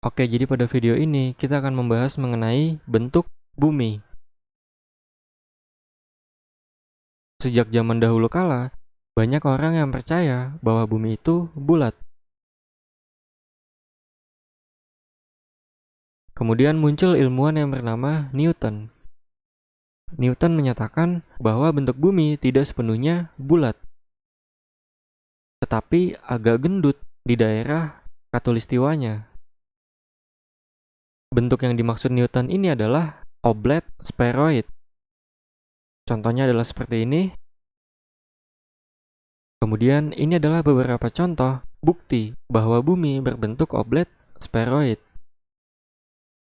Oke, jadi pada video ini kita akan membahas mengenai bentuk bumi. Sejak zaman dahulu kala, banyak orang yang percaya bahwa bumi itu bulat. Kemudian muncul ilmuwan yang bernama Newton. Newton menyatakan bahwa bentuk bumi tidak sepenuhnya bulat, tetapi agak gendut di daerah khatulistiwanya. Bentuk yang dimaksud Newton ini adalah oblate spheroid. Contohnya adalah seperti ini. Kemudian ini adalah beberapa contoh bukti bahwa bumi berbentuk oblate spheroid.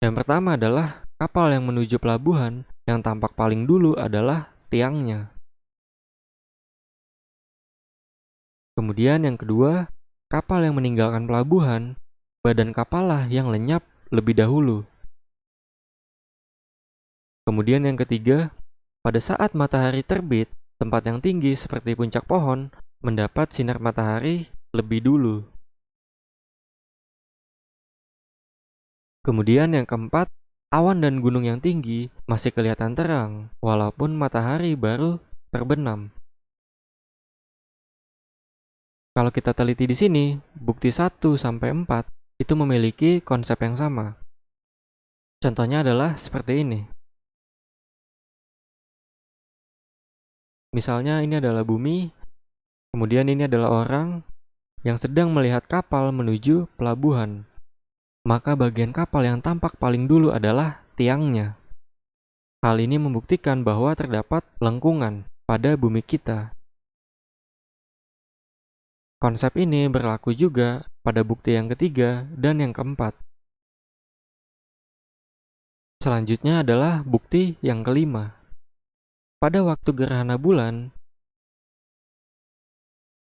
Yang pertama adalah kapal yang menuju pelabuhan yang tampak paling dulu adalah tiangnya. Kemudian yang kedua, kapal yang meninggalkan pelabuhan, badan kapal lah yang lenyap lebih dahulu. Kemudian yang ketiga, pada saat matahari terbit, tempat yang tinggi seperti puncak pohon mendapat sinar matahari lebih dulu. Kemudian yang keempat, awan dan gunung yang tinggi masih kelihatan terang walaupun matahari baru terbenam. Kalau kita teliti di sini, bukti 1 sampai 4 itu memiliki konsep yang sama. Contohnya adalah seperti ini. Misalnya ini adalah bumi, kemudian ini adalah orang yang sedang melihat kapal menuju pelabuhan. Maka bagian kapal yang tampak paling dulu adalah tiangnya. Hal ini membuktikan bahwa terdapat lengkungan pada bumi kita. Konsep ini berlaku juga pada bukti yang ketiga dan yang keempat. Selanjutnya adalah bukti yang kelima. Pada waktu gerhana bulan,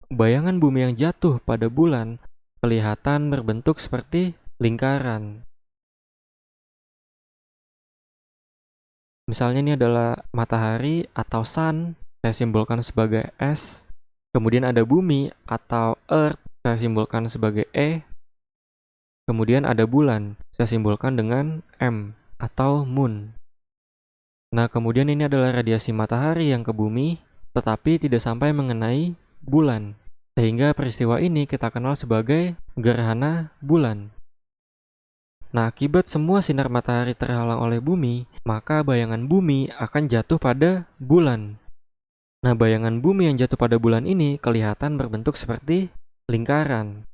bayangan bumi yang jatuh pada bulan kelihatan berbentuk seperti lingkaran. Misalnya ini adalah matahari atau sun, saya simbolkan sebagai S. Kemudian ada bumi atau earth, saya simbolkan sebagai E. Kemudian ada bulan, saya simbolkan dengan M atau moon. Nah, kemudian ini adalah radiasi matahari yang ke bumi, tetapi tidak sampai mengenai bulan. Sehingga peristiwa ini kita kenal sebagai gerhana bulan. Nah, akibat semua sinar matahari terhalang oleh bumi, maka bayangan bumi akan jatuh pada bulan. Nah, bayangan bumi yang jatuh pada bulan ini kelihatan berbentuk seperti lingkaran.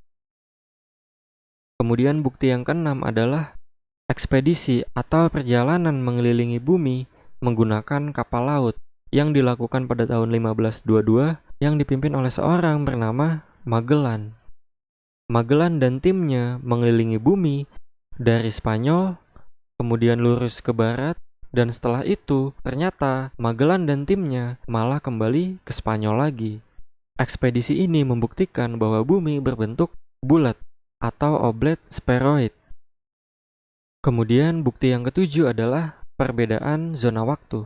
Kemudian bukti yang keenam adalah ekspedisi atau perjalanan mengelilingi bumi menggunakan kapal laut yang dilakukan pada tahun 1522 yang dipimpin oleh seorang bernama Magellan. Magellan dan timnya mengelilingi bumi dari Spanyol, kemudian lurus ke barat, dan setelah itu ternyata Magellan dan timnya malah kembali ke Spanyol lagi. Ekspedisi ini membuktikan bahwa bumi berbentuk bulat atau oblate spheroid. Kemudian bukti yang ketujuh adalah perbedaan zona waktu.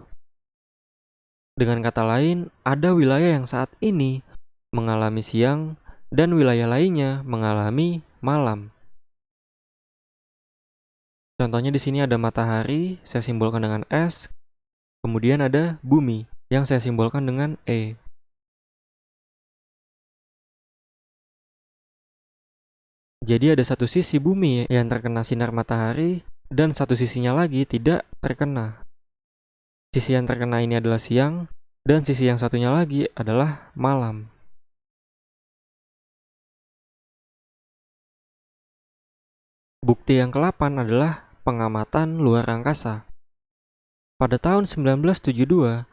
Dengan kata lain, ada wilayah yang saat ini mengalami siang dan wilayah lainnya mengalami malam. Contohnya di sini ada matahari, saya simbolkan dengan S. Kemudian ada bumi yang saya simbolkan dengan E. Jadi ada satu sisi bumi yang terkena sinar matahari dan satu sisinya lagi tidak terkena. Sisi yang terkena ini adalah siang, dan sisi yang satunya lagi adalah malam. Bukti yang ke-8 adalah pengamatan luar angkasa. Pada tahun 1972,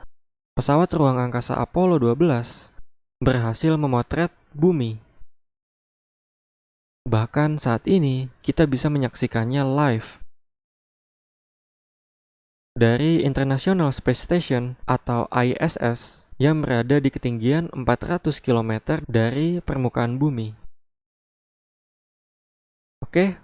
pesawat ruang angkasa Apollo 12 berhasil memotret bumi. Bahkan saat ini kita bisa menyaksikannya live dari International Space Station atau ISS yang berada di ketinggian 400 km dari permukaan bumi. Oke,